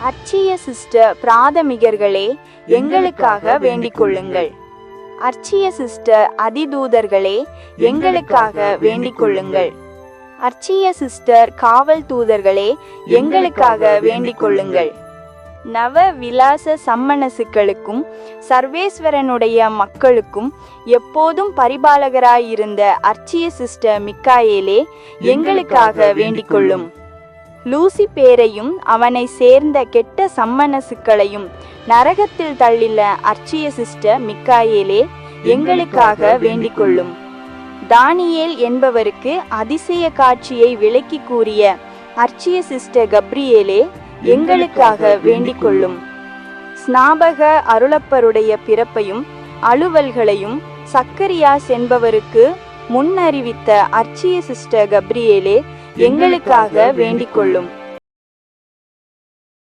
அர்ச்சிய sister பிராதமிகர்களே, எங்களுக்காக வேண்டிக் கொள்ளுங்கள். அர்ச்சிய சிஸ்டர் அதிதூதர்களே, எங்களுக்காக வேண்டிக் கொள்ளுங்கள். அர்ச்சிய சிஸ்டர் காவல் தூதர்களே, எங்களுக்காக வேண்டிக் கொள்ளுங்கள். நவ விலாச சம்மனசுக்களுக்கும் சர்வேஸ்வரனுடைய மக்களுக்கும் எப்போதும் பரிபாலகராயிருந்த அர்ச்சிய சிஸ்டர் மிக்காயேலே, எங்களுக்காக வேண்டிக் கொள்ளும். லூசிபேரையும் அவனை சேர்ந்த கெட்ட சம்மனசுக்களையும் நரகத்தில் தள்ளில அர்ச்சிய சிஸ்டர் மிக்காயேலே, எங்களுக்காக வேண்டிக் கொள்ளும். தானியேல் என்பவருக்கு அதிசய காட்சியை விளக்கி கூறிய அர்ச்சிய சிஸ்டர் கப்ரியேலே, எங்களுக்காக வேண்டிக் கொள்ளும். ஸ்நாபக அருளப்பருடைய பிறப்பையும் அலுவல்களையும் சக்கரியாஸ் என்பவருக்கு முன்னறிவித்த அர்ச்சிய சிஸ்டர் கப்ரியேலே, எங்களுக்காக வேண்டிக் கொள்ளும்.